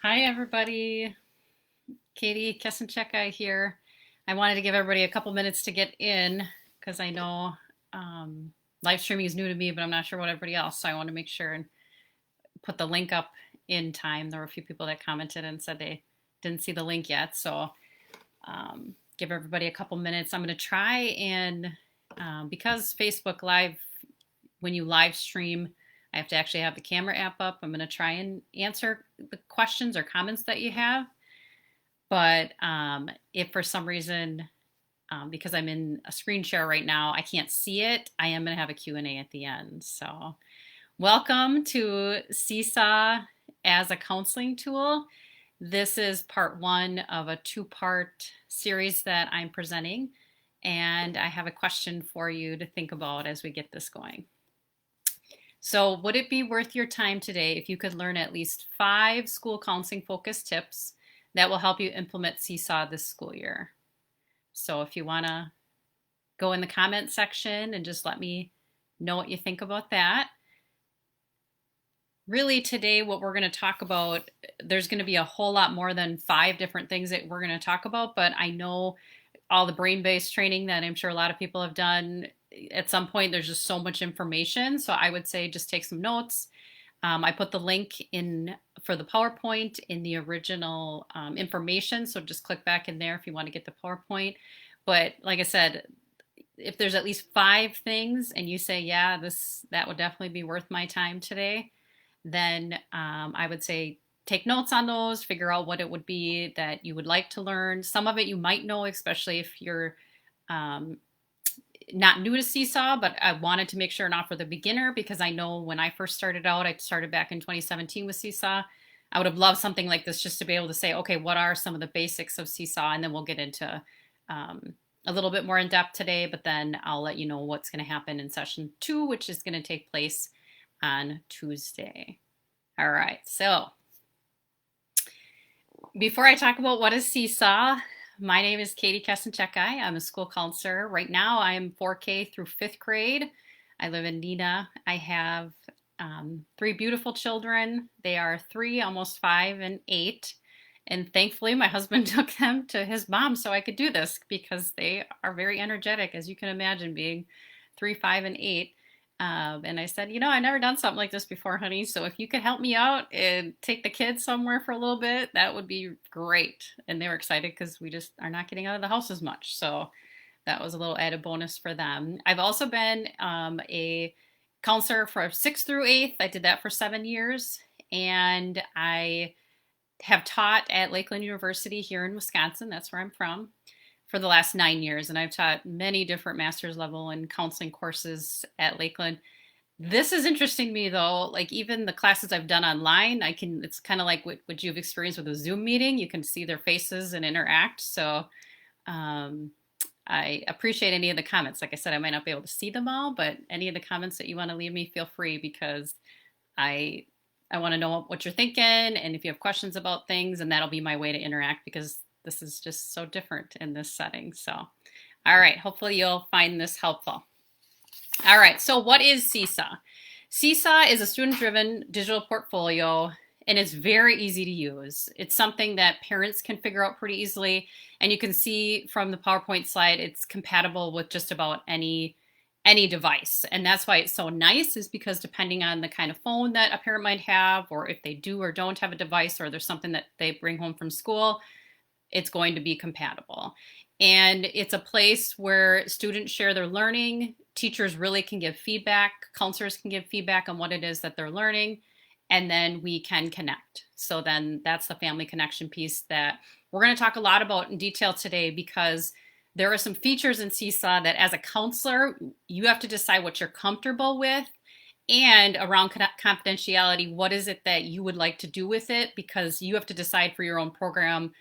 Hi, everybody. Katie Kesencheka here. I wanted to give everybody a couple minutes to get in because I know live streaming is new to me, but I'm not sure what everybody else. So I want to make sure and put the link up in time. There were a few people that commented and said they didn't see the link yet. So give everybody a couple minutes. I'm going to try and because Facebook Live, when you live stream, I have to actually have the camera app up. I'm going to try and answer the questions or comments that you have. But if for some reason, because I'm in a screen share right now, I can't see it, I am going to have a Q&A at the end. So welcome to Seesaw as a counseling tool. This is part one of a two-part series that I'm presenting. And I have a question for you to think about as we get this going. So would it be worth your time today if you could learn at least 5 school counseling focused tips that will help you implement Seesaw this school year? So if you want to go in the comment section and just let me know what you think about that. Really today what we're going to talk about, there's going to be a whole lot more than 5 different things that we're going to talk about, but I know all the brain-based training that I'm sure a lot of people have done, at some point there's just so much information. So I would say just take some notes. I put the link in for the PowerPoint in the original information. So just click back in there if you want to get the PowerPoint. But like I said, if there's at least 5 things and you say, yeah, that would definitely be worth my time today, then I would say take notes on those, figure out what it would be that you would like to learn. Some of it you might know, especially if you're not new to Seesaw, but I wanted to make sure not for the beginner, because I know when I first started out, I started back in 2017 with Seesaw. I would have loved something like this just to be able to say, okay, what are some of the basics of Seesaw? And then we'll get into a little bit more in depth today, but then I'll let you know what's going to happen in session 2, which is going to take place on Tuesday. All right, so before I talk about what is Seesaw, my name is Katie Kesenchek. I'm a school counselor. Right now, I'm 4K through 5th grade. I live in Neenah. I have 3 beautiful children. They are 3, almost 5, and 8. And thankfully, my husband took them to his mom so I could do this because they are very energetic, as you can imagine, being 3, 5, and 8. And I said, I never done something like this before, honey. So if you could help me out and take the kids somewhere for a little bit, that would be great. And they were excited because we just are not getting out of the house as much. So that was a little added bonus for them. I've also been a counselor for 6th through 8th. I did that for 7 years. And I have taught at Lakeland University here in Wisconsin. That's where I'm from, for the last 9 years, and I've taught many different master's level and counseling courses at Lakeland. This is interesting to me though, like even the classes I've done online, it's kind of like what you've experienced with a Zoom meeting. You can see their faces and interact. So I appreciate any of the comments. Like I said, I might not be able to see them all, but any of the comments that you want to leave me, feel free, because I want to know what you're thinking and if you have questions about things, and that'll be my way to interact because this is just so different in this setting. So, all right, hopefully you'll find this helpful. All right, so what is Seesaw? Seesaw is a student-driven digital portfolio, and it's very easy to use. It's something that parents can figure out pretty easily, and you can see from the PowerPoint slide, it's compatible with just about any device. And that's why it's so nice, is because depending on the kind of phone that a parent might have, or if they do or don't have a device, or there's something that they bring home from school, it's going to be compatible. And it's a place where students share their learning. Teachers really can give feedback. Counselors can give feedback on what it is that they're learning. And then we can connect. So then that's the family connection piece that we're going to talk a lot about in detail today, because there are some features in Seesaw that as a counselor, you have to decide what you're comfortable with. And around confidentiality, what is it that you would like to do with it? Because you have to decide for your own program,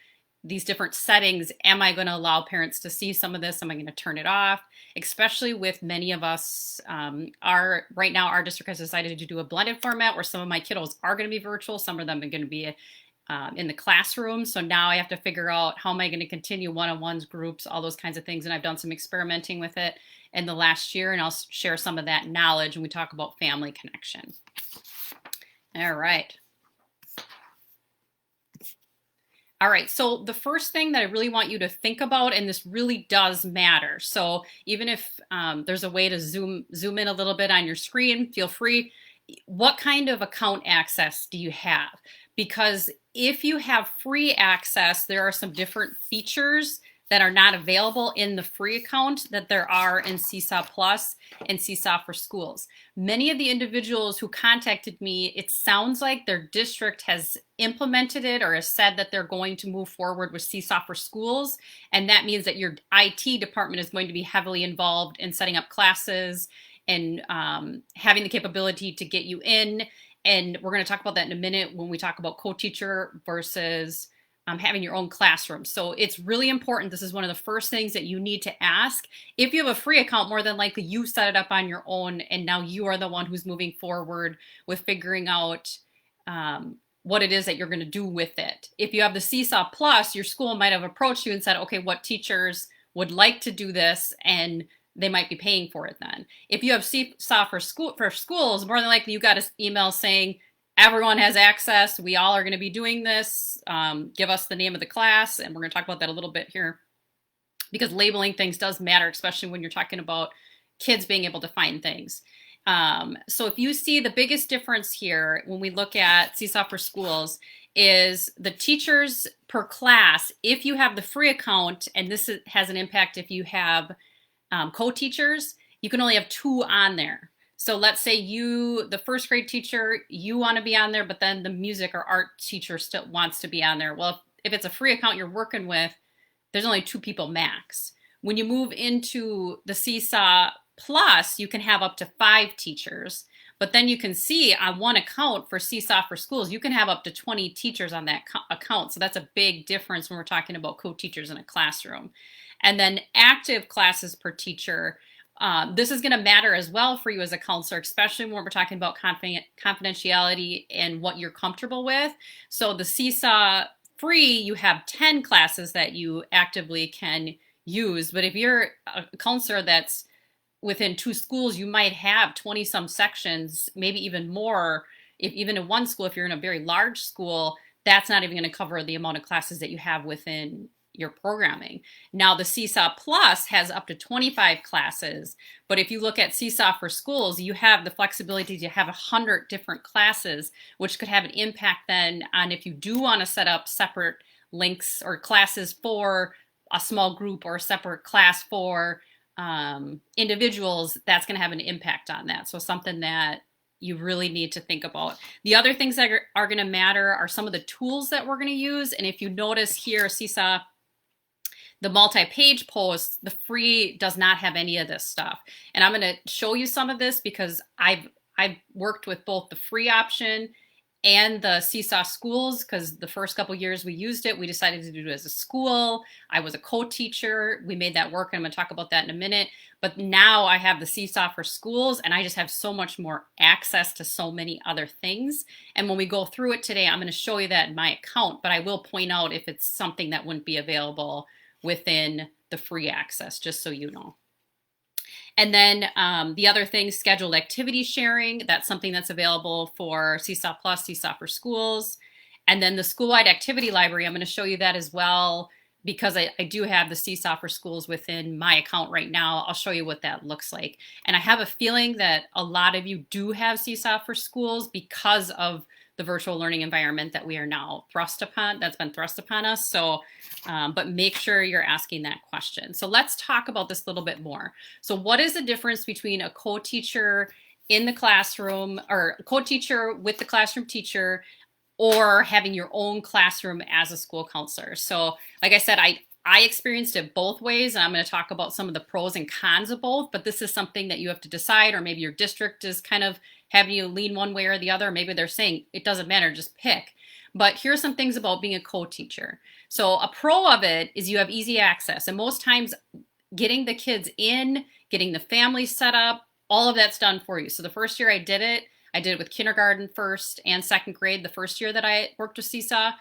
these different settings. Am I going to allow parents to see some of this? Am I going to turn it off? Especially with many of us, right now our district has decided to do a blended format where some of my kiddos are going to be virtual. Some of them are going to be in the classroom. So now I have to figure out, how am I going to continue one-on-ones, groups, all those kinds of things. And I've done some experimenting with it in the last year, and I'll share some of that knowledge when we talk about family connection. All right. All right, so the first thing that I really want you to think about, and this really does matter. So even if there's a way to zoom in a little bit on your screen, feel free. What kind of account access do you have? Because if you have free access, there are some different features that are not available in the free account that there are in Seesaw Plus and Seesaw for Schools. Many of the individuals who contacted me, it sounds like their district has implemented it or has said that they're going to move forward with Seesaw for Schools. And that means that your IT department is going to be heavily involved in setting up classes and having the capability to get you in. And we're going to talk about that in a minute when we talk about co-teacher versus having your own classroom. So it's really important. This is one of the first things that you need to ask. If you have a free account, more than likely you set it up on your own, and now you are the one who's moving forward with figuring out what it is that you're going to do with it. If you have the Seesaw Plus, your school might have approached you and said, okay, what teachers would like to do this? And they might be paying for it then. If you have Seesaw for schools, more than likely you got an email saying, everyone has access. We all are going to be doing this. Give us the name of the class. And we're going to talk about that a little bit here because labeling things does matter, especially when you're talking about kids being able to find things. So if you see the biggest difference here when we look at Seesaw for Schools is the teachers per class. If you have the free account, and this has an impact if you have co-teachers, you can only have 2 on there. So let's say you, the first grade teacher, you want to be on there, but then the music or art teacher still wants to be on there. Well, if it's a free account you're working with, there's only 2 people max. When you move into the Seesaw Plus, you can have up to 5 teachers, but then you can see on one account for Seesaw for Schools, you can have up to 20 teachers on that account. So that's a big difference when we're talking about co-teachers in a classroom. And then active classes per teacher. This is going to matter as well for you as a counselor, especially when we're talking about confidentiality and what you're comfortable with. So the Seesaw free, you have 10 classes that you actively can use. But if you're a counselor that's within 2 schools, you might have 20 some sections, maybe even more. If even in one school, if you're in a very large school, that's not even going to cover the amount of classes that you have within your programming. Now the Seesaw Plus has up to 25 classes, but if you look at Seesaw for Schools, you have the flexibility to have 100 different classes, which could have an impact then on if you do want to set up separate links or classes for a small group or a separate class for individuals, that's going to have an impact on that. So something that you really need to think about. The other things that are going to matter are some of the tools that we're going to use. And if you notice here, Seesaw, the multi-page posts, the free does not have any of this stuff. And I'm going to show you some of this because I've worked with both the free option and the Seesaw Schools, because the first couple years we used it, we decided to do it as a school. I was a co-teacher. We made that work, and I'm going to talk about that in a minute. But now I have the Seesaw for Schools, and I just have so much more access to so many other things. And when we go through it today, I'm going to show you that in my account, but I will point out if it's something that wouldn't be available within the free access, just so you know. And then the other thing, scheduled activity sharing, that's something that's available for Seesaw Plus, Seesaw for Schools. And then the school-wide activity library, I'm going to show you that as well because I do have the Seesaw for Schools within my account right now. I'll show you what that looks like. And I have a feeling that a lot of you do have Seesaw for Schools because of the virtual learning environment that we are now that's been thrust upon us. So, but make sure you're asking that question. So let's talk about this a little bit more. So what is the difference between a co-teacher in the classroom or a co-teacher with the classroom teacher or having your own classroom as a school counselor? So like I said, I experienced it both ways, and I'm going to talk about some of the pros and cons of both, but this is something that you have to decide, or maybe your district is kind of having you lean one way or the other. Maybe they're saying it doesn't matter, just pick. But here's some things about being a co-teacher. So a pro of it is you have easy access, and most times getting the kids in, getting the family set up, all of that's done for you. So the first year I did it with kindergarten, first and second grade. The first year that I worked with Seesaw,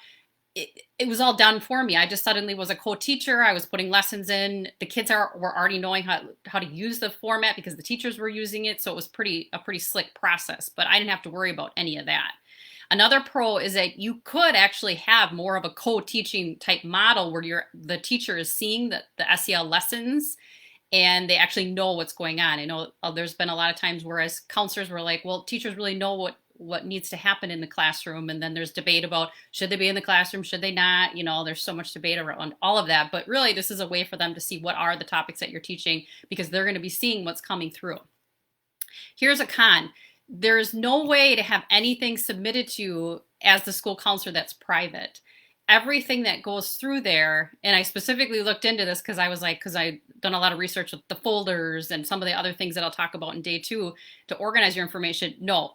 it was all done for me. I just suddenly was a co-teacher. I was putting lessons in. The kids were already knowing how to use the format because the teachers were using it. So it was a pretty slick process, but I didn't have to worry about any of that. Another pro is that you could actually have more of a co-teaching type model where the teacher is seeing the SEL lessons and they actually know what's going on. I know there's been a lot of times where as counselors were like, well, teachers really know what needs to happen in the classroom. And then there's debate about should they be in the classroom, should they not? There's so much debate around all of that. But really, this is a way for them to see what are the topics that you're teaching because they're going to be seeing what's coming through. Here's a con. There's no way to have anything submitted to you as the school counselor that's private. Everything that goes through there, and I specifically looked into this because I've done a lot of research with the folders and some of the other things that I'll talk about in day 2 to organize your information. No,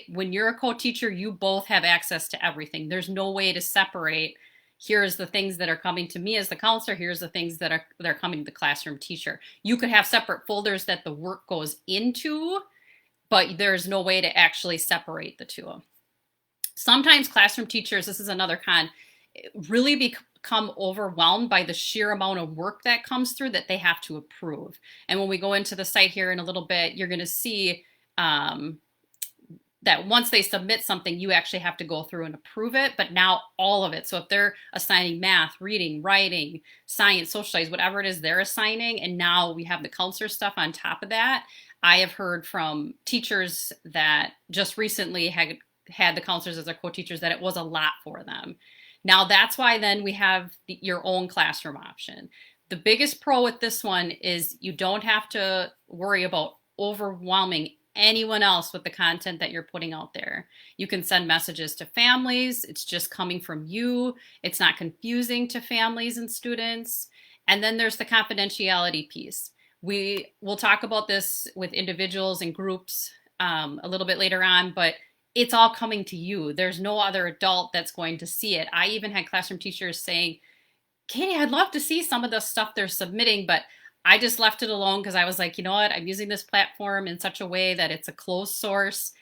when you're a co-teacher, you both have access to everything. There's no way to separate. Here's the things that are coming to me as the counselor. Here's the things that are coming to the classroom teacher. You could have separate folders that the work goes into, but there's no way to actually separate the two. Sometimes classroom teachers, this is another con, really become overwhelmed by the sheer amount of work that comes through that they have to approve. And when we go into the site here in a little bit, you're going to see that once they submit something, you actually have to go through and approve it, but now all of it. So if they're assigning math, reading, writing, science, social studies, whatever it is they're assigning, and now we have the counselor stuff on top of that, I have heard from teachers that just recently had the counselors as their co-teachers that it was a lot for them. Now that's why then we have your own classroom option. The biggest pro with this one is you don't have to worry about overwhelming anyone else with the content that you're putting out there. You can send messages to families. It's just coming from you. It's not confusing to families and students. And then there's the confidentiality piece. We will talk about this with individuals and groups a little bit later on, but it's all coming to you. There's no other adult that's going to see it. I even had classroom teachers saying, Katie, I'd love to see some of the stuff they're submitting, but I just left it alone because I was like, you know what? I'm using this platform in such a way that it's a closed source.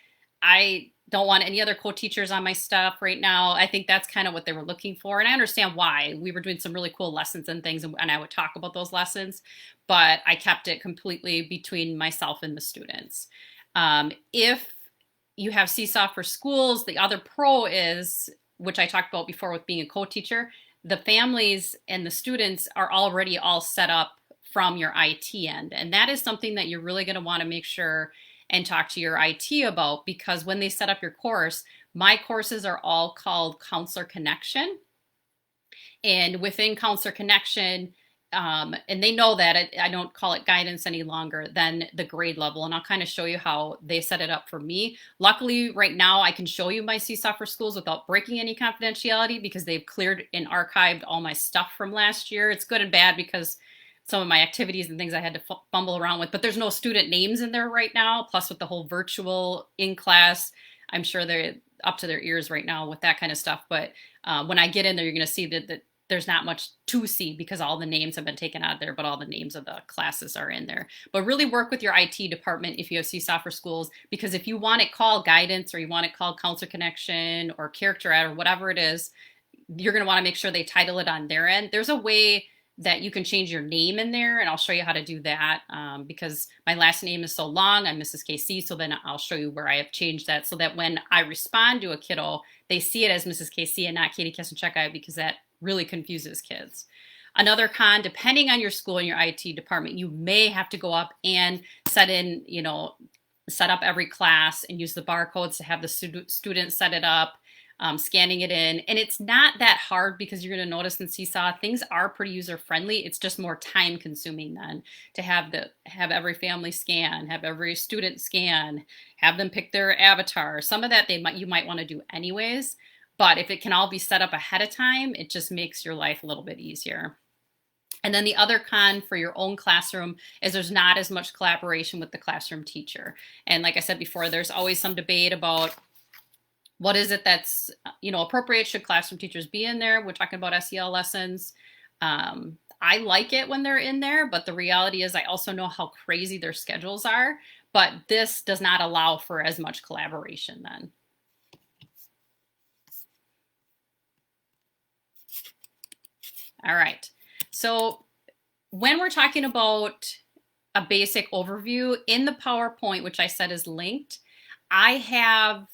I don't want any other co-teachers on my stuff right now. I think that's kind of what they were looking for. And I understand why. We were doing some really cool lessons and things, and I would talk about those lessons, but I kept it completely between myself and the students. If you have Seesaw for schools, the other pro is, which I talked about before with being a co-teacher, the families and the students are already all set up from your IT end. And that is something that you're really going to want to make sure and talk to your IT about, because when they set up your course, my courses are all called Counselor Connection. And within Counselor Connection, and they know that I don't call it guidance any longer than the grade level. And I'll kind of show you how they set it up for me. Luckily, right now, I can show you my Seesaw for schools without breaking any confidentiality because they've cleared and archived all my stuff from last year. It's good and bad because some of my activities and things I had to fumble around with, but there's no student names in there right now. Plus with the whole virtual in class, I'm sure they're up to their ears right now with that kind of stuff. But when I get in there, you're going to see that there's not much to see because all the names have been taken out of there, but all the names of the classes are in there. But really work with your IT department if you have Seesaw for schools, because if you want it called guidance or you want it called Counselor Connection or Character Ed or whatever it is, you're going to want to make sure they title it on their end. There's a way that you can change your name in there, and I'll show you how to do that because my last name is so long. I'm Mrs. KC, so then I'll show you where I have changed that so that when I respond to a kiddo, they see it as Mrs. KC and not Katie Kessenchek, because that really confuses kids. Another con, depending on your school and your IT department, you may have to go up and set up every class and use the barcodes to have the students set it up. Scanning it in. And it's not that hard because you're going to notice in Seesaw, things are pretty user friendly. It's just more time consuming then to have every family scan, have every student scan, have them pick their avatar. Some of that you might want to do anyways, but if it can all be set up ahead of time, it just makes your life a little bit easier. And then the other con for your own classroom is there's not as much collaboration with the classroom teacher. And like I said before, there's always some debate about what is it that's, appropriate? Should classroom teachers be in there? We're talking about SEL lessons. I like it when they're in there, but the reality is I also know how crazy their schedules are, but this does not allow for as much collaboration then. All right. So when we're talking about a basic overview in the PowerPoint, which I said is linked, I have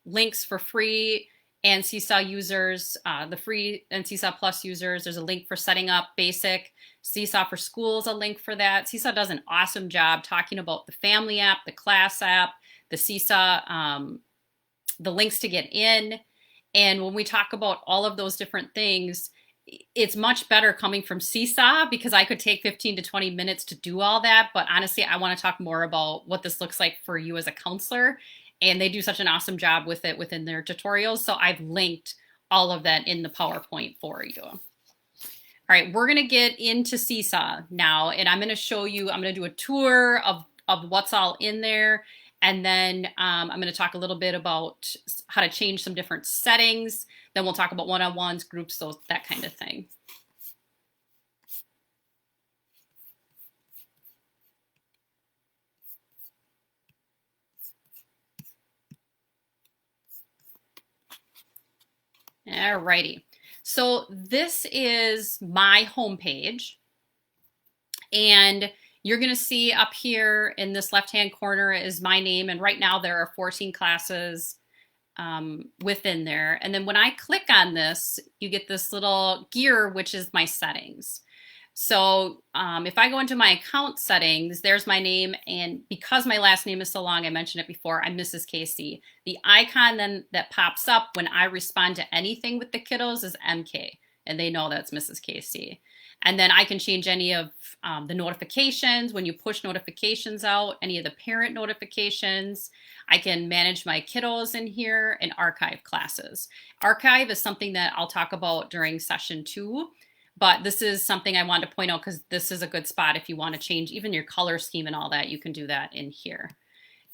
links for free and Seesaw users, the free and Seesaw Plus users. There's a link for setting up basic. Seesaw for Schools, a link for that. Seesaw does an awesome job talking about the family app, the class app, the Seesaw, the links to get in. And when we talk about all of those different things, it's much better coming from Seesaw because I could take 15 to 20 minutes to do all that. But honestly, I want to talk more about what this looks like for you as a counselor. And they do such an awesome job with it within their tutorials. So I've linked all of that in the PowerPoint for you. All right, we're going to get into Seesaw now, and I'm going to show you, I'm going to do a tour of what's all in there. And then I'm going to talk a little bit about how to change some different settings. Then we'll talk about one-on-ones, groups, those, that kind of thing. All righty. So this is my homepage. And you're going to see up here in this left-hand corner is my name. And right now there are 14 classes within there. And then when I click on this, you get this little gear, which is my settings. So if I go into my account settings, there's my name. And because my last name is so long, I mentioned it before, I'm Mrs. Casey. The icon then that pops up when I respond to anything with the kiddos is MK. And they know that's Mrs. Casey. And then I can change any of the notifications when you push notifications out, any of the parent notifications. I can manage my kiddos in here and archive classes. Archive is something that I'll talk about during session 2. But this is something I wanted to point out because this is a good spot if you want to change even your color scheme and all that, you can do that in here.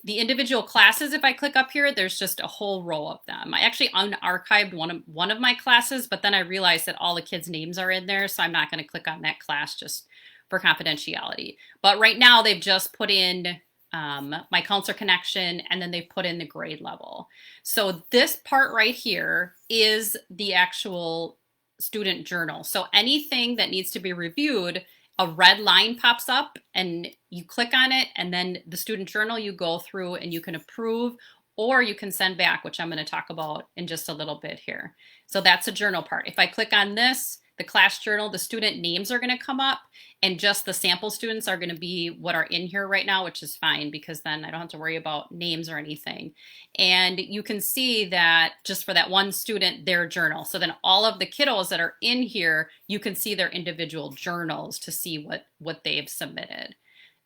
The individual classes, if I click up here, there's just a whole row of them. I actually unarchived one of my classes, but then I realized that all the kids' names are in there, so I'm not going to click on that class just for confidentiality. But right now they've just put in my counselor connection, and then they've put in the grade level. So this part right here is the actual student journal. So anything that needs to be reviewed, a red line pops up and you click on it, and then the student journal you go through and you can approve or you can send back, which I'm going to talk about in just a little bit here. So that's a journal part. If I click on this, the class journal, the student names are going to come up, and just the sample students are going to be what are in here right now, which is fine because then I don't have to worry about names or anything. And you can see that just for that one student, their journal. So then all of the kiddos that are in here, you can see their individual journals to see what they've submitted.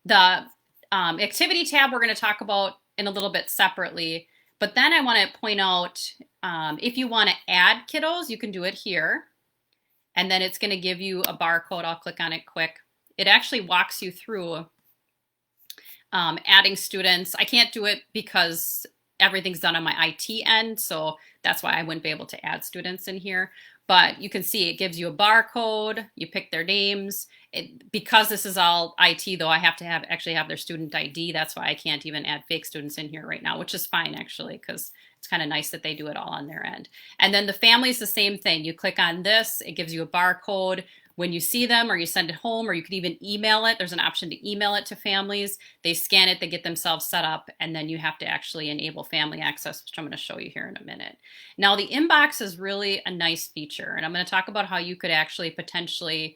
The activity tab we're going to talk about in a little bit separately, but then I want to point out if you want to add kiddos, you can do it here. And then it's going to give you a barcode. I'll click on it quick. It actually walks you through adding students. I can't do it because everything's done on my IT end, so that's why I wouldn't be able to add students in here. But you can see it gives you a barcode, you pick their names. Because this is all IT though, I have to actually have their student ID. That's why I can't even add fake students in here right now, which is fine actually, because it's kind of nice that they do it all on their end. And then the family is the same thing. You click on this, it gives you a barcode. When you see them, or you send it home, or you could even email it. There's an option to email it to families. They scan it, they get themselves set up, and then you have to actually enable family access, which I'm going to show you here in a minute. Now, the inbox is really a nice feature, and I'm going to talk about how you could actually potentially,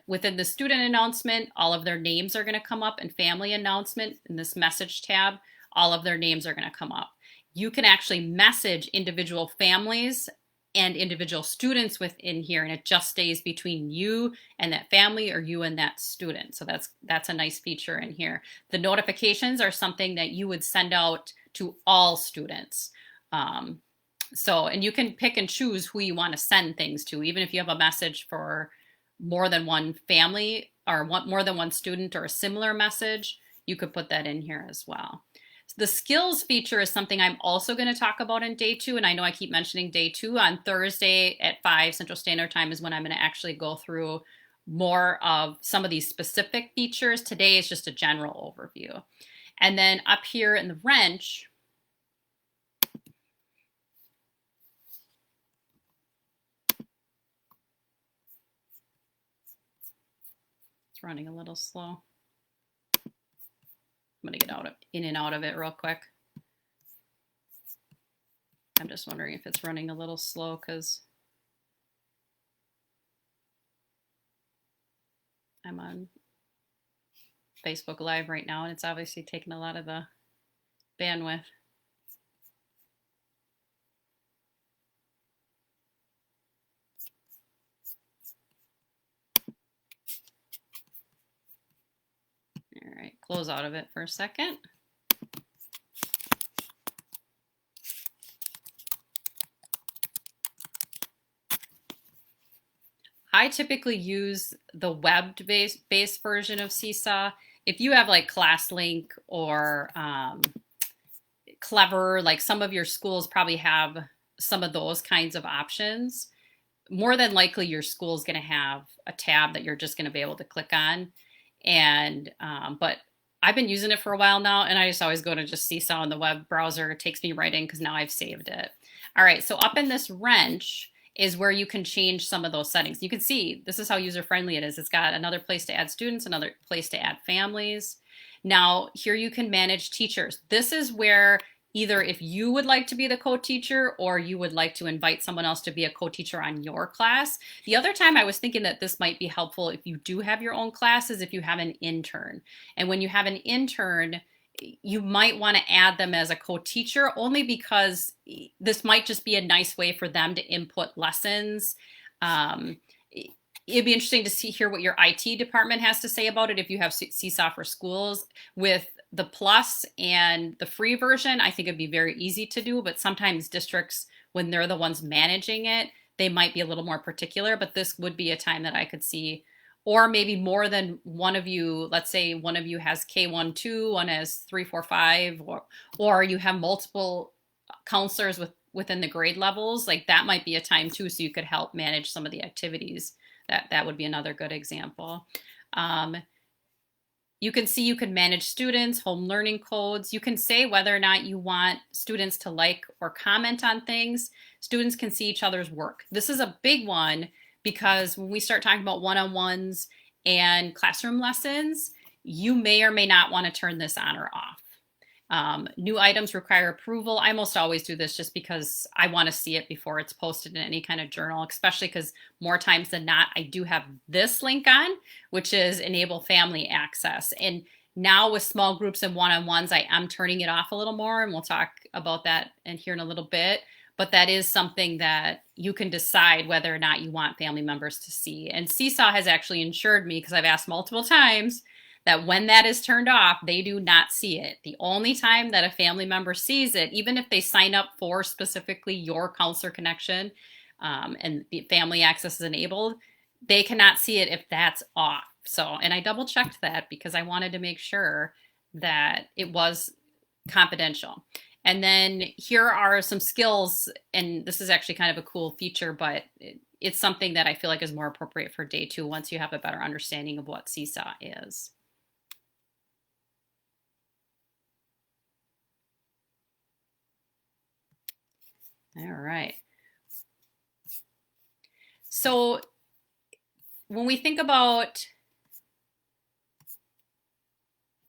within the student announcement, all of their names are going to come up, and family announcement in this message tab, all of their names are going to come up. You can actually message individual families and individual students within here, and it just stays between you and that family or you and that student. So that's a nice feature in here. The notifications are something that you would send out to all students. And you can pick and choose who you want to send things to, even if you have a message for more than one family or more than one student or a similar message, you could put that in here as well. The skills feature is something I'm also going to talk about in day 2. And I know I keep mentioning day 2. On Thursday at 5 Central Standard Time is when I'm going to actually go through more of some of these specific features. Today is just a general overview. And then up here in the wrench, it's running a little slow. I'm going to get in and out of it real quick. I'm just wondering if it's running a little slow because I'm on Facebook Live right now and it's obviously taking a lot of the bandwidth. All right, close out of it for a second. I typically use the web-based version of Seesaw. If you have like ClassLink or Clever, like some of your schools probably have some of those kinds of options. More than likely, your school is going to have a tab that you're just going to be able to click on. And but I've been using it for a while now, and I just always go to just Seesaw in the web browser. It takes me right in because now I've saved it. All right, so up in this wrench is where you can change some of those settings. You can see this is how user friendly it is. It's got another place to add students, another place to add families. Now here you can manage teachers. This is where either if you would like to be the co-teacher or you would like to invite someone else to be a co-teacher on your class. The other time I was thinking that this might be helpful if you do have your own classes, if you have an intern. And when you have an intern, you might want to add them as a co-teacher only because this might just be a nice way for them to input lessons. It'd be interesting to hear what your IT department has to say about it if you have Seesaw for Schools. With the Plus and the free version, I think it'd be very easy to do, but sometimes districts, when they're the ones managing it, they might be a little more particular, but this would be a time that I could see, or maybe more than one of you, let's say one of you has K1, 2, one has 3, 4, 5, or you have multiple counselors within the grade levels, like that might be a time too, so you could help manage some of the activities. That would be another good example. You can see you can manage students, home learning codes. You can say whether or not you want students to like or comment on things. Students can see each other's work. This is a big one because when we start talking about one-on-ones and classroom lessons, you may or may not want to turn this on or off. New items require approval. I almost always do this just because I want to see it before it's posted in any kind of journal, especially because more times than not, I do have this link on, which is enable family access. And now with small groups and one-on-ones, I am turning it off a little more, and we'll talk about that in here in a little bit. But that is something that you can decide whether or not you want family members to see. And Seesaw has actually ensured me, because I've asked multiple times, that when that is turned off, they do not see it. The only time that a family member sees it, even if they sign up for specifically your counselor connection and the family access is enabled, they cannot see it if that's off. So, and I double checked that because I wanted to make sure that it was confidential. And then here are some skills, and this is actually kind of a cool feature, but it's something that I feel like is more appropriate for day 2 once you have a better understanding of what Seesaw is. All right. So when we think about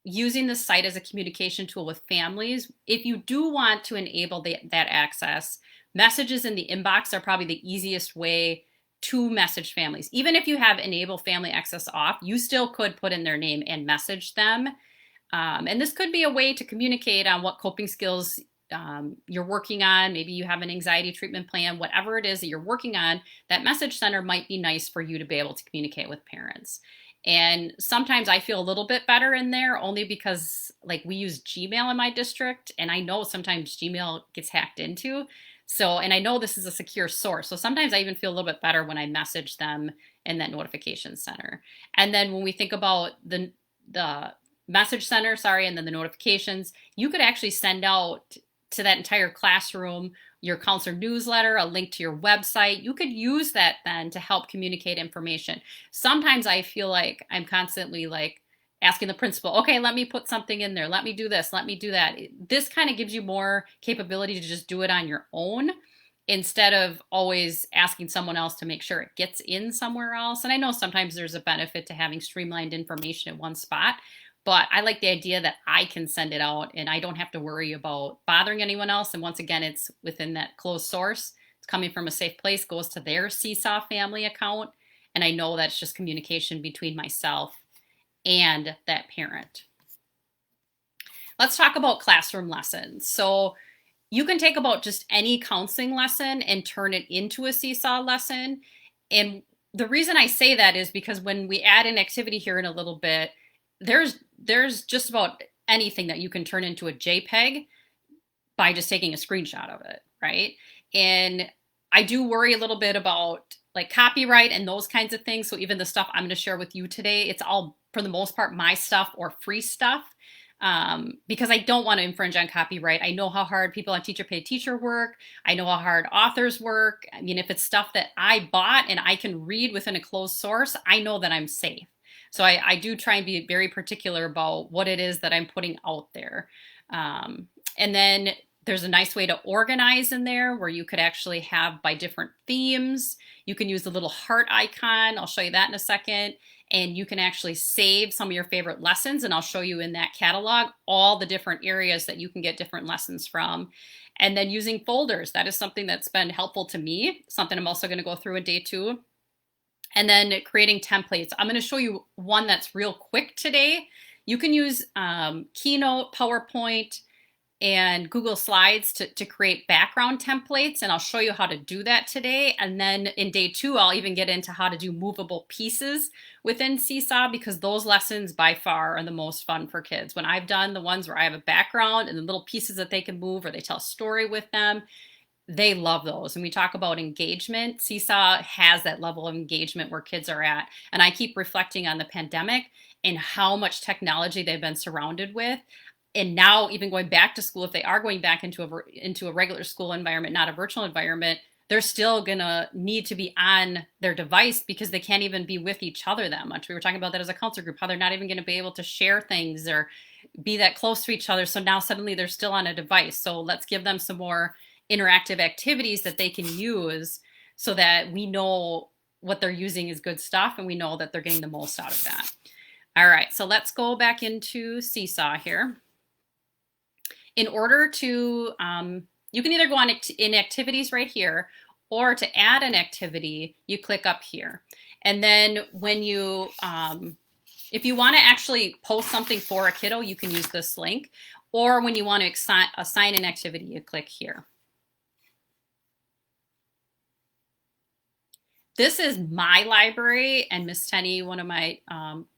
using the site as a communication tool with families, if you do want to enable that access, messages in the inbox are probably the easiest way to message families. Even if you have enable family access off, you still could put in their name and message them. And this could be a way to communicate on what coping skills you're working on. Maybe you have an anxiety treatment plan, whatever it is that you're working on, that message center might be nice for you to be able to communicate with parents. And sometimes I feel a little bit better in there only because like we use Gmail in my district, and I know sometimes Gmail gets hacked into. So, and I know this is a secure source. So sometimes I even feel a little bit better when I message them in that notification center. And then when we think about the message center, and then the notifications, you could actually send out to that entire classroom your counselor newsletter, a link to your website. You could use that then to help communicate information. Sometimes I feel like I'm constantly like asking the principal, okay, let me put something in there. Let me do this. Let me do that. This kind of gives you more capability to just do it on your own instead of always asking someone else to make sure it gets in somewhere else. And I know sometimes there's a benefit to having streamlined information in one spot, But I like the idea that I can send it out and I don't have to worry about bothering anyone else. And once again, it's within that closed source. It's coming from a safe place, goes to their Seesaw family account. And I know that's just communication between myself and that parent. Let's talk about classroom lessons. So you can take about just any counseling lesson and turn it into a Seesaw lesson. And the reason I say that is because when we add an activity here in a little bit, there's just about anything that you can turn into a JPEG by just taking a screenshot of it, right? And I do worry a little bit about like copyright and those kinds of things. So even the stuff I'm going to share with you today, it's all for the most part my stuff or free stuff, because I don't want to infringe on copyright. I know how hard people on Teacher Pay Teacher work. I know how hard authors work. I mean, if it's stuff that I bought and I can read within a closed source, I know that I'm safe. So I do try and be very particular about what it is that I'm putting out there. And then there's a nice way to organize in there where you could actually have by different themes. You can use the little heart icon. I'll show you that in a second. And you can actually save some of your favorite lessons. And I'll show you in that catalog all the different areas that you can get different lessons from. And then using folders. That is something that's been helpful to me. Something I'm also going to go through in day 2. And then creating templates. I'm going to show you one that's real quick today. You can use Keynote, PowerPoint, and Google Slides to create background templates. And I'll show you how to do that today. And then in day 2, I'll even get into how to do movable pieces within Seesaw, because those lessons by far are the most fun for kids. When I've done the ones where I have a background and the little pieces that they can move or they tell a story with them, they love those. And we talk about engagement. Seesaw has that level of engagement where kids are at. And I keep reflecting on the pandemic and how much technology they've been surrounded with. And now even going back to school, if they are going back into a regular school environment, not a virtual environment, they're still going to need to be on their device because they can't even be with each other that much. We were talking about that as a counselor group, how they're not even going to be able to share things or be that close to each other. So now suddenly they're still on a device. So let's give them some more interactive activities that they can use so that we know what they're using is good stuff and we know that they're getting the most out of that. All right, so let's go back into Seesaw here. In order to, you can either go on in activities right here, or to add an activity, you click up here. And then when you, if you want to actually post something for a kiddo, you can use this link. Or when you want to assign an activity, you click here. This is my library, and Miss Tenny, one of my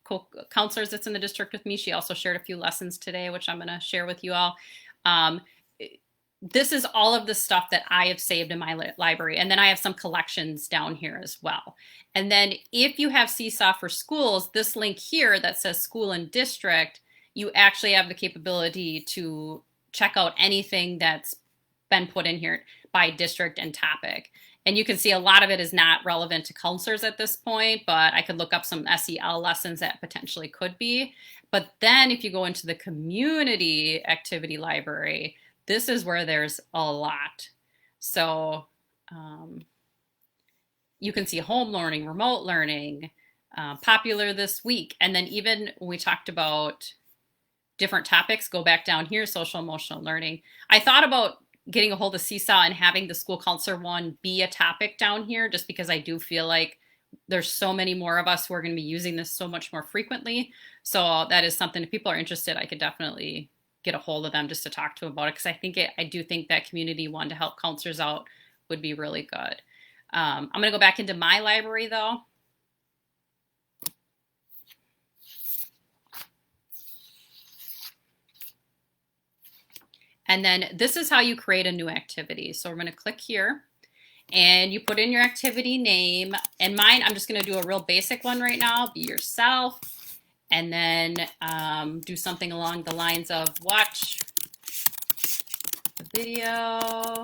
co-counselors that's in the district with me, she also shared a few lessons today, which I'm going to share with you all. This is all of the stuff that I have saved in my library. And then I have some collections down here as well. And then if you have Seesaw for schools, this link here that says school and district, you actually have the capability to check out anything that's been put in here by district and topic. And you can see a lot of it is not relevant to counselors at this point, but I could look up some SEL lessons that potentially could be. But then if you go into the community activity library, this is where there's a lot. So you can see home learning, remote learning, popular this week. And then even when we talked about different topics, go back down here, social emotional learning. I thought about getting a hold of Seesaw and having the school counselor one be a topic down here, just because I do feel like there's so many more of us who are going to be using this so much more frequently. So that is something, if people are interested, I could definitely get a hold of them just to talk to about it, because I do think that community one to help counselors out would be really good. I'm going to go back into my library though. And then this is how you create a new activity. So we're going to click here and you put in your activity name, and mine, I'm just going to do a real basic one right now. Be yourself. And then do something along the lines of watch the video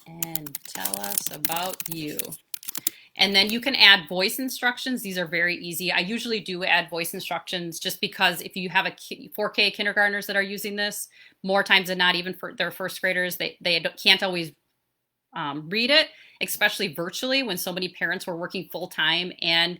and tell us about you. And then you can add voice instructions. These are very easy. I usually do add voice instructions just because if you have a 4K kindergartners that are using this, more times than not, even for their first graders, they can't always read it, especially virtually when so many parents were working full time and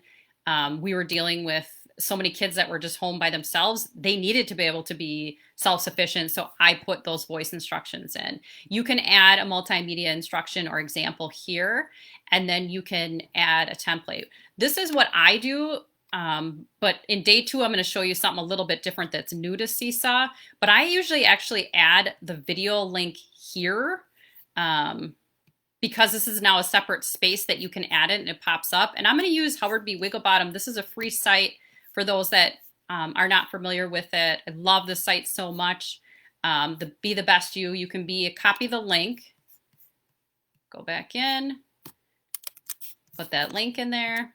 we were dealing with so many kids that were just home by themselves, they needed to be able to be self-sufficient. So I put those voice instructions in. You can add a multimedia instruction or example here, and then you can add a template. This is what I do. But in day 2, I'm going to show you something a little bit different that's new to Seesaw. But I usually actually add the video link here because this is now a separate space that you can add it and it pops up. And I'm going to use Howard B. Wigglebottom. This is a free site for those that are not familiar with it. I love the site so much. The Be the Best You. You can copy the link, go back in, put that link in there.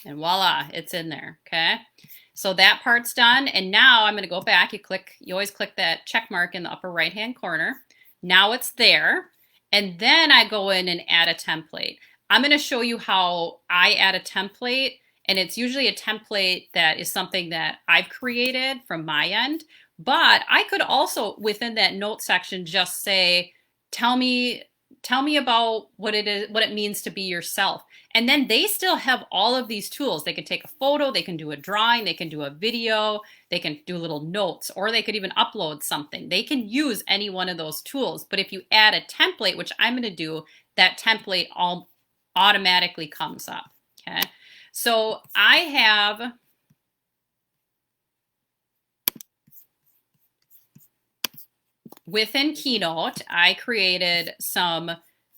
And voila, it's in there, okay? So that part's done, and now I'm gonna go back. You always click that check mark in the upper right-hand corner. Now it's there, and then I go in and add a template. I'm gonna show you how I add a template, and it's usually a template that is something that I've created from my end, but I could also, within that note section, just say, tell me about what it means to be yourself. And then they still have all of these tools. They can take a photo, they can do a drawing, they can do a video, they can do little notes, or they could even upload something. They can use any one of those tools. But if you add a template, which I'm going to do, that template all automatically comes up. Okay. So I have within Keynote, I created some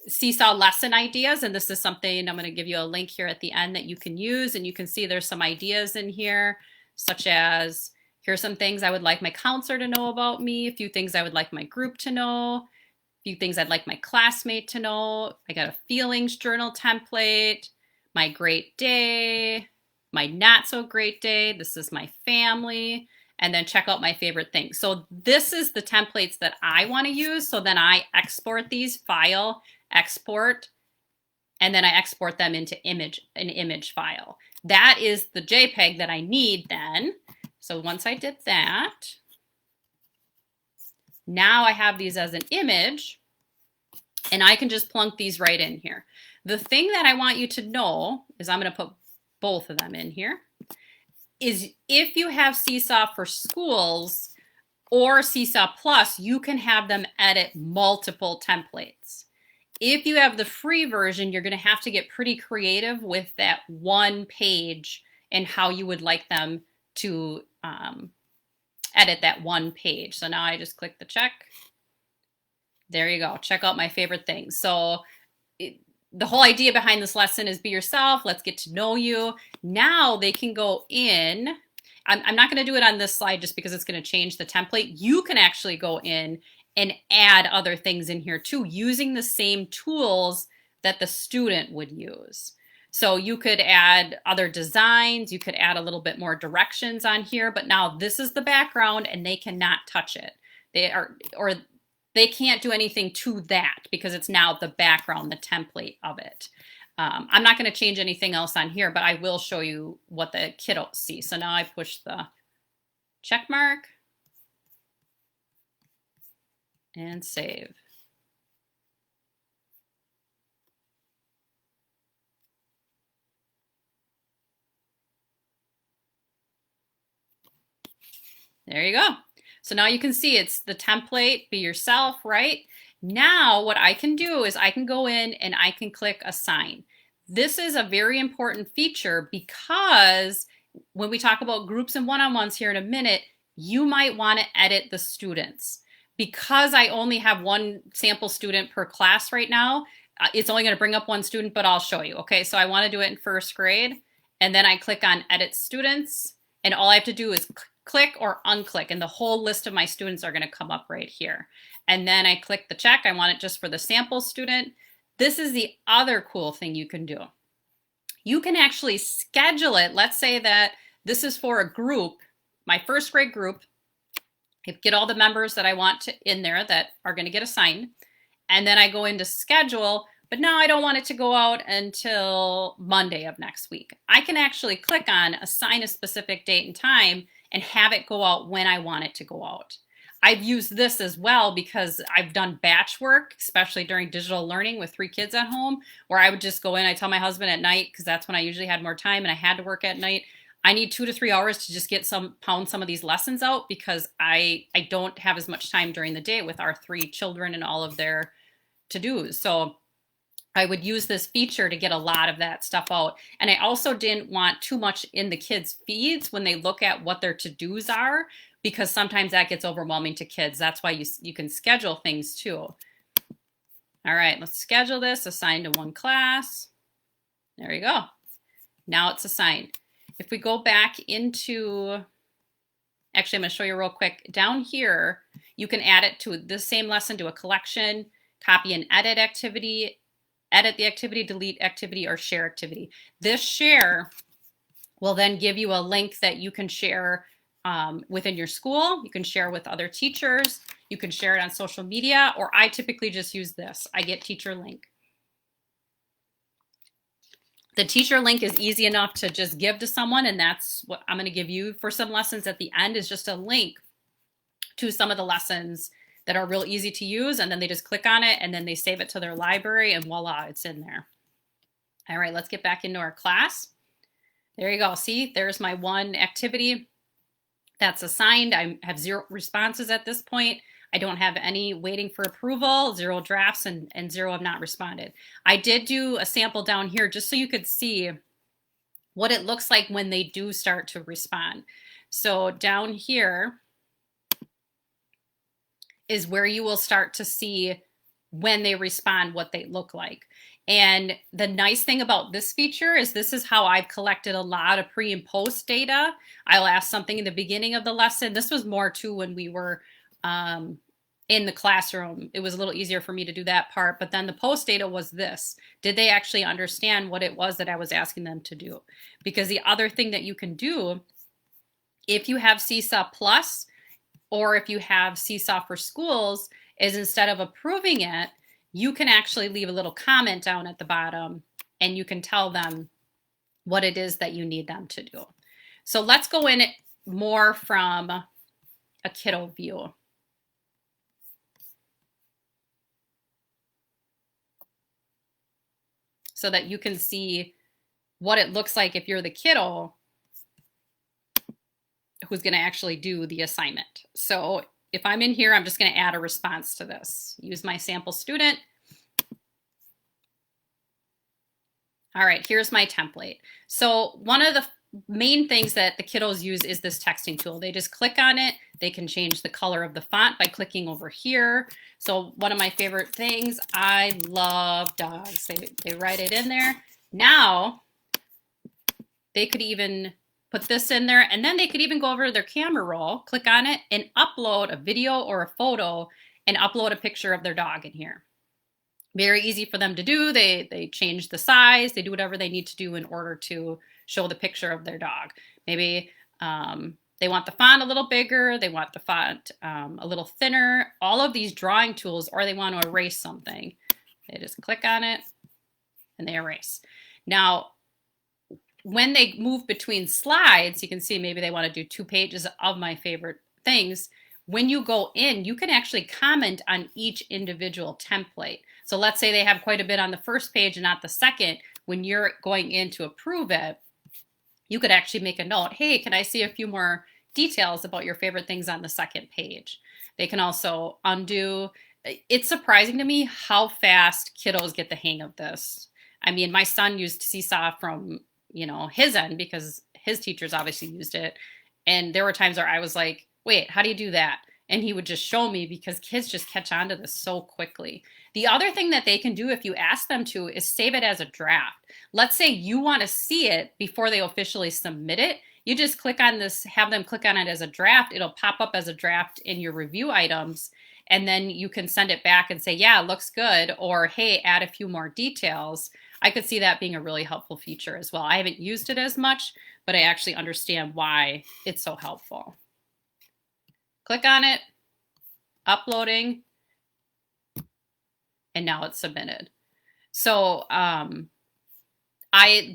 Seesaw lesson ideas, and this is something I'm going to give you a link here at the end that you can use, and you can see there's some ideas in here, such as here's some things I would like my counselor to know about me, a few things I would like my group to know, a few things I'd like my classmate to know. I got a feelings journal template, my great day, my not so great day, this is my family, and then check out my favorite things. So this is the templates that I want to use. So then I export these, file, export, and then I export them into an image file. That is the JPEG that I need then. So once I did that, now I have these as an image, and I can just plunk these right in here. The thing that I want you to know is I'm going to put both of them in here. Is if you have Seesaw for Schools or Seesaw Plus, you can have them edit multiple templates. If you have the free version, you're going to have to get pretty creative with that one page and how you would like them to edit that one page. So now I just click the check. There you go. Check out my favorite things. So the whole idea behind this lesson is be yourself. Let's get to know you. Now they can go in. I'm not going to do it on this slide just because it's going to change the template. You can actually go in and add other things in here too, using the same tools that the student would use. So you could add other designs. You could add a little bit more directions on here. But now this is the background and they cannot touch it. They can't do anything to that because it's now the background, the template of it. I'm not going to change anything else on here, but I will show you what the kiddos see. So now I push the check mark and save. There you go. So now you can see it's the template, be yourself, right? Now what I can do is I can go in and I can click assign. This is a very important feature because when we talk about groups and one-on-ones here in a minute, you might want to edit the students. Because I only have one sample student per class right now, it's only going to bring up one student, but I'll show you. Okay, so I want to do it in first grade, and then I click on edit students, and all I have to do is click or unclick, and the whole list of my students are going to come up right here. And then I click the check. I want it just for the sample student. This is the other cool thing you can do. You can actually schedule it. Let's say that this is for a group, my first grade group. I get all the members that I want in there that are going to get assigned. And then I go into schedule, but now I don't want it to go out until Monday of next week. I can actually click on assign a specific date and time and have it go out when I want it to go out. I've used this as well because I've done batch work, especially during digital learning with 3 kids at home, where I would just go in. I tell my husband at night, because that's when I usually had more time and I had to work at night. I need 2 to 3 hours to just pound some of these lessons out, because I don't have as much time during the day with our 3 children and all of their to-dos. So I would use this feature to get a lot of that stuff out. And I also didn't want too much in the kids' feeds when they look at what their to-dos are, because sometimes that gets overwhelming to kids. That's why you can schedule things too. All right, let's schedule this, assign to one class. There you go. Now it's assigned. If we go back into, actually, I'm going to show you real quick. Down here, you can add it to the same lesson, to a collection, copy and edit activity, edit the activity, delete activity, or share activity. This share will then give you a link that you can share within your school. You can share with other teachers. You can share it on social media, or I typically just use this. I get teacher link. The teacher link is easy enough to just give to someone, and that's what I'm going to give you for some lessons at the end, is just a link to some of the lessons that are real easy to use, and then they just click on it and then they save it to their library, and voila, it's in there. All right, let's get back into our class. There you go. See, there's my one activity that's assigned. I have 0 responses at this point. I don't have any waiting for approval, 0 drafts, and 0 have not responded. I did do a sample down here just so you could see what it looks like when they do start to respond. So down here is where you will start to see when they respond, what they look like. And the nice thing about this feature is this is how I've collected a lot of pre and post data. I'll ask something in the beginning of the lesson. This was more too when we were in the classroom. It was a little easier for me to do that part, but then the post data was this. Did they actually understand what it was that I was asking them to do? Because the other thing that you can do, if you have Seesaw Plus, or if you have Seesaw for Schools, is instead of approving it, you can actually leave a little comment down at the bottom, and you can tell them what it is that you need them to do. So let's go in it more from a kiddo view. So that you can see what it looks like if you're the kiddo who's going to actually do the assignment. So if I'm in here, I'm just going to add a response to this. Use my sample student. All right, here's my template. So one of the main things that the kiddos use is this texting tool. They just click on it. They can change the color of the font by clicking over here. So one of my favorite things, I love dogs. They write it in there. Now they could even put this in there, and then they could even go over to their camera roll, click on it, and upload a video or a photo, and upload a picture of their dog in here. Very easy for them to do. They change the size, they do whatever they need to do in order to show the picture of their dog. Maybe they want the font a little bigger, they want the font a little thinner, all of these drawing tools, or they want to erase something. They just click on it and they erase. Now, when they move between slides, you can see maybe they want to do 2 pages of my favorite things. When you go in, you can actually comment on each individual template. So let's say they have quite a bit on the first page and not the second. When you're going in to approve it, you could actually make a note. Hey, can I see a few more details about your favorite things on the second page? They can also undo. It's surprising to me how fast kiddos get the hang of this. I mean, my son used Seesaw from his end because his teachers obviously used it. And there were times where I was like, wait, how do you do that? And he would just show me, because kids just catch on to this so quickly. The other thing that they can do if you ask them to is save it as a draft. Let's say you want to see it before they officially submit it. You just click on this, have them click on it as a draft. It'll pop up as a draft in your review items. And then you can send it back and say, yeah, it looks good. Or, hey, add a few more details. I could see that being a really helpful feature as well. I haven't used it as much, but I actually understand why it's so helpful. Click on it, uploading, and now it's submitted. So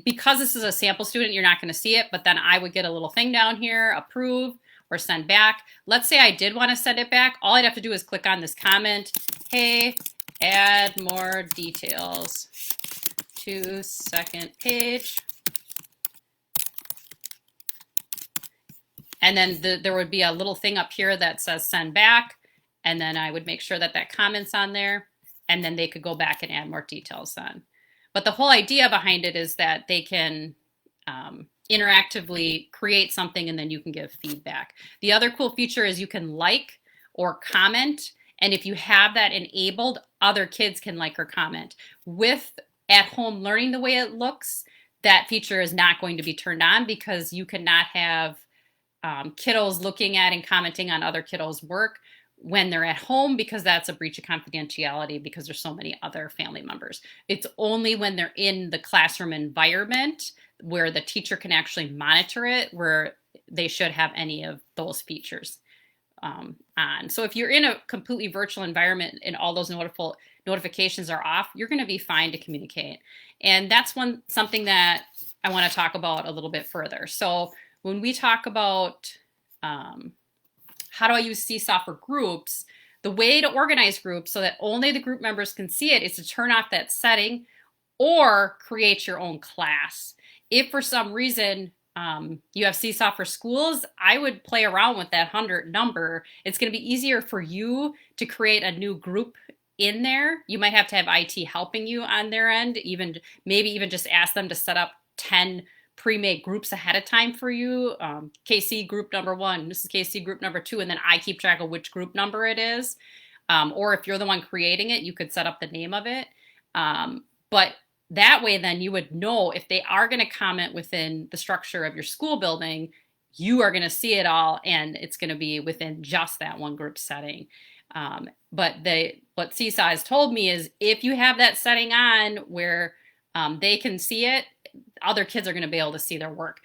because this is a sample student, you're not going to see it, but then I would get a little thing down here, approve, or send back. Let's say I did want to send it back. All I'd have to do is click on this comment. Hey, add more details to second page. And then there would be a little thing up here that says send back. And then I would make sure that that comment's on there. And then they could go back and add more details then. But the whole idea behind it is that they can interactively create something and then you can give feedback. The other cool feature is you can like or comment. And if you have that enabled, other kids can like or comment. With at home learning the way it looks, that feature is not going to be turned on because you cannot have kiddos looking at and commenting on other kiddos' work when they're at home, because that's a breach of confidentiality because there's so many other family members. It's only when they're in the classroom environment where the teacher can actually monitor it where they should have any of those features on. So if you're in a completely virtual environment and all those notifications are off, you're going to be fine to communicate. And that's something that I want to talk about a little bit further. So when we talk about how do I use Seesaw for groups, the way to organize groups so that only the group members can see it is to turn off that setting or create your own class. If for some reason you have Seesaw for schools, I would play around with that 100 number. It's going to be easier for you to create a new group in there. You might have to have IT helping you on their end, maybe even just ask them to set up 10 pre-made groups ahead of time for you. KC group number 1, this is KC group number 2, and then I keep track of which group number it is. Or if you're the one creating it, you could set up the name of it. But that way, then you would know if they are going to comment within the structure of your school building, you are going to see it all, and it's going to be within just that one group setting. But what Seesaw has told me is if you have that setting on where they can see it, other kids are going to be able to see their work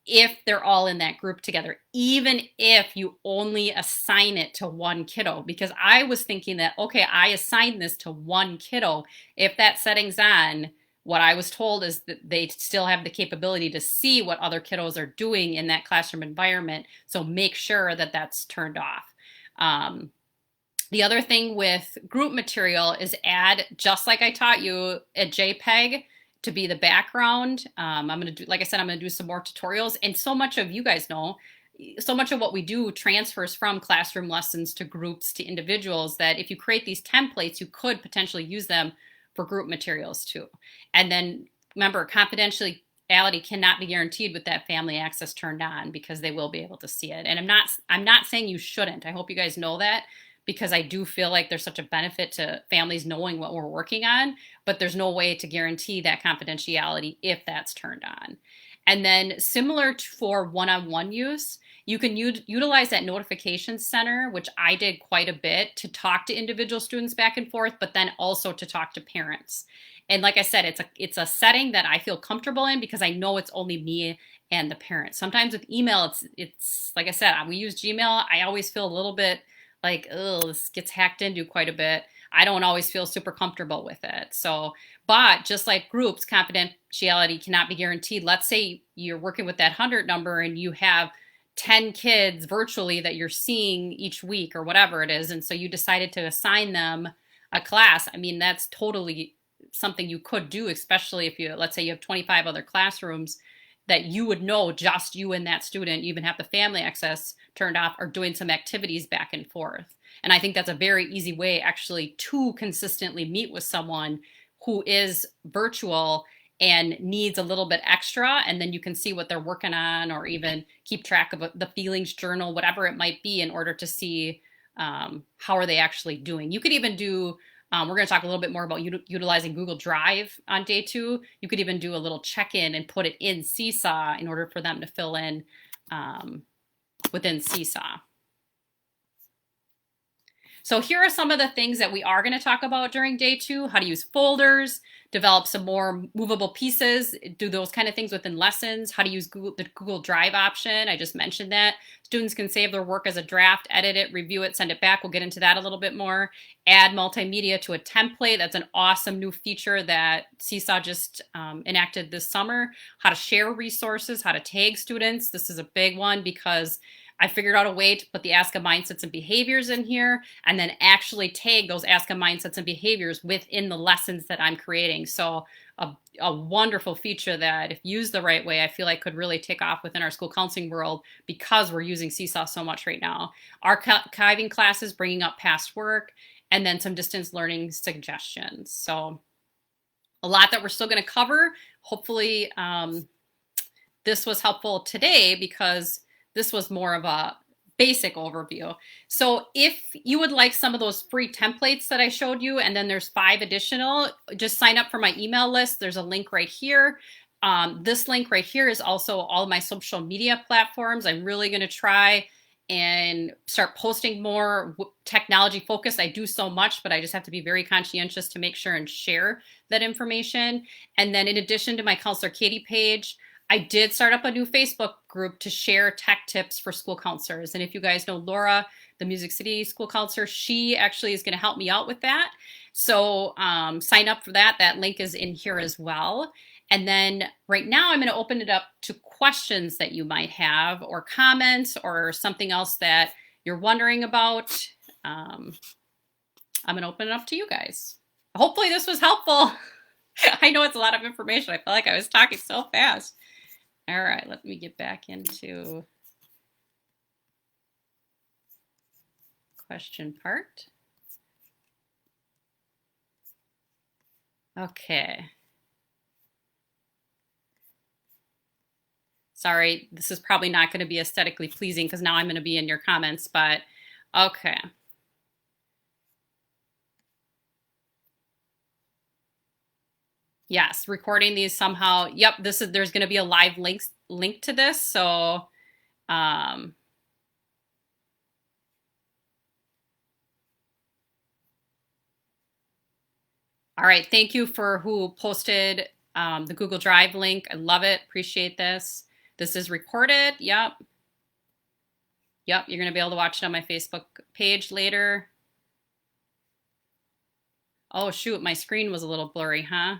if they're all in that group together, even if you only assign it to one kiddo. Because I was thinking that, okay, I assigned this to one kiddo. If that setting's on, what I was told is that they still have the capability to see what other kiddos are doing in that classroom environment. So make sure that that's turned off. The other thing with group material is add, just like I taught you, a JPEG to be the background. I'm going to do, like I said, I'm going to do some more tutorials. And so much of, you guys know, so much of what we do transfers from classroom lessons to groups to individuals, that if you create these templates, you could potentially use them for group materials too. And then remember, confidentiality cannot be guaranteed with that family access turned on, because they will be able to see it. And I'm not saying you shouldn't. I hope you guys know that, because I do feel like there's such a benefit to families knowing what we're working on, but there's no way to guarantee that confidentiality if that's turned on. And then similar for one-on-one use, you can utilize that notification center, which I did quite a bit, to talk to individual students back and forth, but then also to talk to parents. And like I said, it's a setting that I feel comfortable in because I know it's only me and the parent. Sometimes with email, it's like I said, we use Gmail. I always feel a little bit like, oh, this gets hacked into quite a bit. I don't always feel super comfortable with it. So, but just like groups, confidentiality cannot be guaranteed. Let's say you're working with that 100 number and you have 10 kids virtually that you're seeing each week or whatever it is. And so you decided to assign them a class. I mean, that's totally something you could do, especially if let's say you have 25 other classrooms that you would know just you and that student, you even have the family access turned off, are doing some activities back and forth. And I think that's a very easy way actually to consistently meet with someone who is virtual and needs a little bit extra, and then you can see what they're working on, or even keep track of the feelings journal, whatever it might be, in order to see how are they actually doing. You could even do, we're going to talk a little bit more about utilizing Google Drive on day 2. You could even do a little check-in and put it in Seesaw in order for them to fill in within Seesaw. So here are some of the things that we are going to talk about during day 2: how to use folders, develop some more movable pieces, do those kind of things within lessons, how to use the Google Drive option. I just mentioned that. Students can save their work as a draft, edit it, review it, send it back. We'll get into that a little bit more. Add multimedia to a template. That's an awesome new feature that Seesaw just enacted this summer. How to share resources, how to tag students. This is a big one because I figured out a way to put the ASCA mindsets and behaviors in here and then actually tag those ASCA mindsets and behaviors within the lessons that I'm creating. So a wonderful feature that if used the right way, I feel like could really take off within our school counseling world because we're using Seesaw so much right now. Archiving classes, bringing up past work, and then some distance learning suggestions. So a lot that we're still going to cover. Hopefully this was helpful today because this was more of a basic overview. So if you would like some of those free templates that I showed you, and then there's 5 additional, just sign up for my email list. There's a link right here. This link right here is also all of my social media platforms. I'm really going to try and start posting more technology focused. I do so much, but I just have to be very conscientious to make sure and share that information. And then in addition to my Counselor Katie page, I did start up a new Facebook group to share tech tips for school counselors. And if you guys know Laura, the Music City school counselor, she actually is going to help me out with that. So sign up for that. That link is in here as well. And then right now I'm going to open it up to questions that you might have or comments or something else that you're wondering about. I'm going to open it up to you guys. Hopefully this was helpful. I know it's a lot of information. I felt like I was talking so fast. All right, let me get back into question part. Okay. Sorry, this is probably not going to be aesthetically pleasing because now I'm going to be in your comments, but okay. Yes, recording these somehow. Yep, there's going to be a live link to this. So all right, thank you for who posted the Google Drive link. I love it. Appreciate this. This is recorded. Yep. Yep, you're going to be able to watch it on my Facebook page later. Oh, shoot, my screen was a little blurry, huh?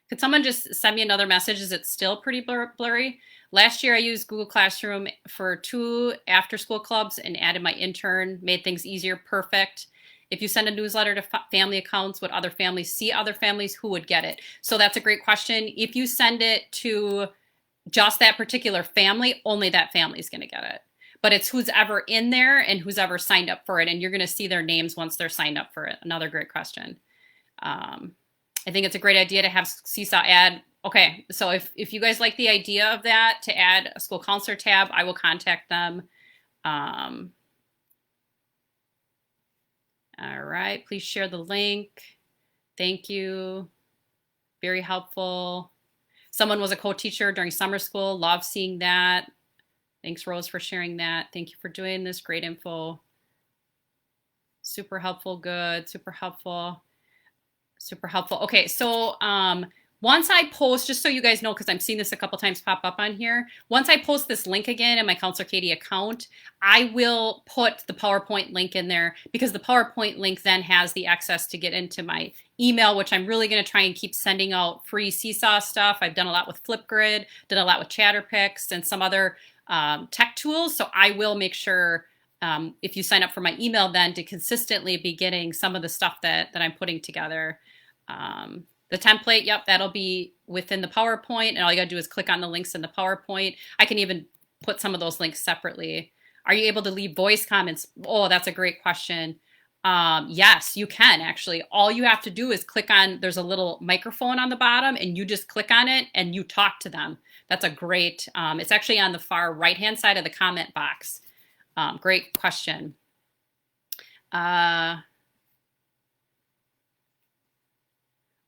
Could someone just send me another message? Is it still pretty blurry? Last year, I used Google Classroom for 2 after-school clubs and added my intern, made things easier, perfect. If you send a newsletter to family accounts, would other families see other families? Who would get it? So that's a great question. If you send it to just that particular family, only that family is going to get it. But it's who's ever in there and who's ever signed up for it. And you're going to see their names once they're signed up for it. Another great question. I think it's a great idea to have Seesaw add. Okay, so if you guys like the idea of that, to add a school counselor tab, I will contact them. All right, please share the link. Thank you. Very helpful. Someone was a co-teacher during summer school. Love seeing that. Thanks, Rose, for sharing that. Thank you for doing this. Great info. Super helpful. Good. Super helpful. Super helpful. Okay, so once I post, just so you guys know, because I'm seeing this a couple times pop up on here, once I post this link again in my Counselor Katie account, I will put the PowerPoint link in there because the PowerPoint link then has the access to get into my email, which I'm really going to try and keep sending out free Seesaw stuff. I've done a lot with Flipgrid, did a lot with Chatterpix and some other tech tools. So I will make sure if you sign up for my email then to consistently be getting some of the stuff that I'm putting together. The template, yep, that'll be within the PowerPoint, and all you gotta do is click on the links in the PowerPoint. I can even put some of those links separately. Are you able to leave voice comments? Oh, that's a great question. Yes, you can actually. All you have to do is click on, there's a little microphone on the bottom, and you just click on it and you talk to them. That's a great, it's actually on the far right-hand side of the comment box. Great question.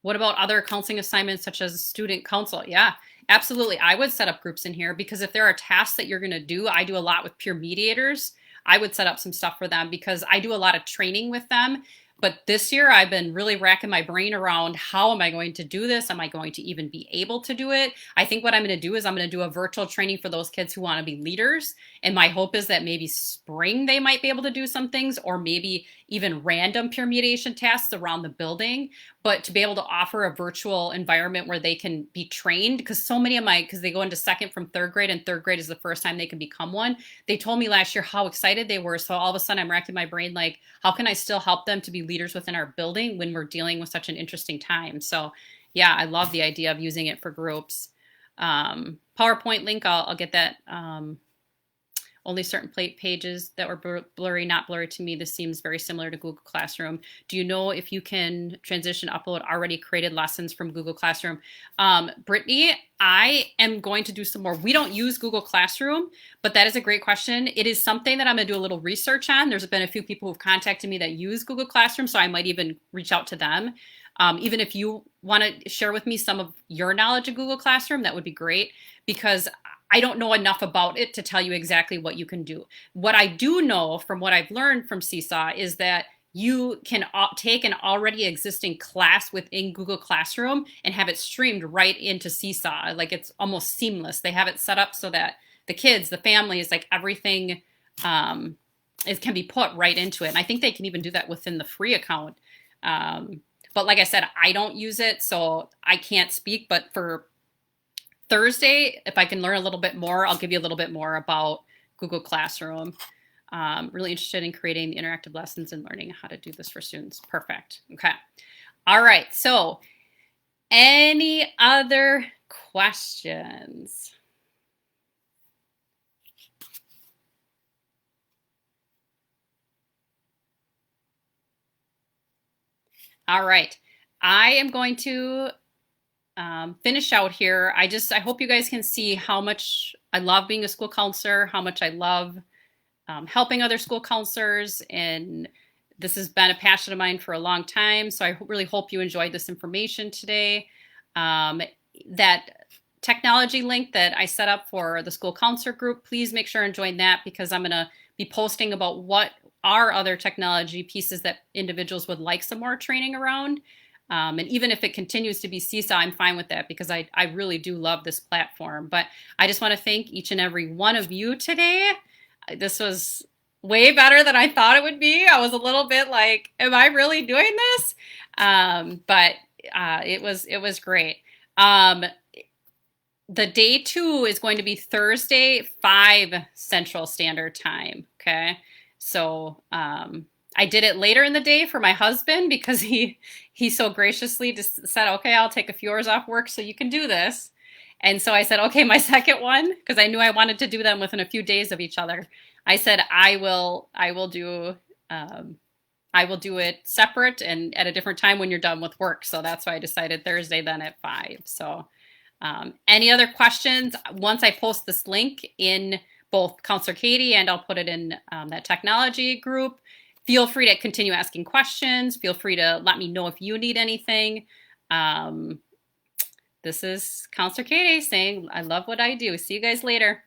What about other counseling assignments such as student council? Yeah, absolutely. I would set up groups in here because if there are tasks that you're going to do, I do a lot with peer mediators. I would set up some stuff for them because I do a lot of training with them. But this year I've been really racking my brain around how am I going to do this? Am I going to even be able to do it? I think what I'm going to do is I'm going to do a virtual training for those kids who want to be leaders. And my hope is that maybe spring they might be able to do some things or maybe even random peer mediation tasks around the building. but to be able to offer a virtual environment where they can be trained, because so many of because they go into second from third grade, and third grade is the first time they can become one. They told me last year how excited they were. So all of a sudden I'm racking my brain, like, how can I still help them to be leaders within our building when we're dealing with such an interesting time? So yeah, I love the idea of using it for groups. PowerPoint link, I'll get that. Only certain pages that were blurry, not blurry to me. This seems very similar to Google Classroom. Do you know if you can transition, upload already created lessons from Google Classroom? Brittany, I am going to do some more. We don't use Google Classroom, but that is a great question. It is something that I'm gonna do a little research on. There's been a few people who've contacted me that use Google Classroom, so I might even reach out to them. Even if you wanna share with me some of your knowledge of Google Classroom, that would be great, because I don't know enough about it to tell you exactly what you can do. What I do know from what I've learned from Seesaw is that you can take an already existing class within Google Classroom and have it streamed right into Seesaw. Like, it's almost seamless. They have it set up so that the kids, the families, like everything can be put right into it. And I think they can even do that within the free account. But like I said, I don't use it, so I can't speak. But for Thursday, if I can learn a little bit more, I'll give you a little bit more about Google Classroom. Really interested in creating the interactive lessons and learning how to do this for students. Perfect. Okay. All right. So any other questions? All right. I am going to finish out here. I hope you guys can see how much I love being a school counselor, how much I love helping other school counselors. And this has been a passion of mine for a long time. So I really hope you enjoyed this information today. That technology link that I set up for the school counselor group, please make sure and join that, because I'm going to be posting about what are other technology pieces that individuals would like some more training around. And even if it continues to be Seesaw, I'm fine with that, because I really do love this platform. But I just want to thank each and every one of you today. This was way better than I thought it would be. I was a little bit like, am I really doing this? But it was great. The day 2 is going to be Thursday, 5 Central Standard Time. Okay. So I did it later in the day for my husband, because he so graciously just said, okay, I'll take a few hours off work so you can do this. And so I said, okay, my second one, because I knew I wanted to do them within a few days of each other. I said, I will do it separate and at a different time when you're done with work. So that's why I decided Thursday then at 5. So any other questions? Once I post this link in both Counselor Katie, and I'll put it in that technology group, feel free to continue asking questions. Feel free to let me know if you need anything. This is Counselor Katie saying, I love what I do. See you guys later.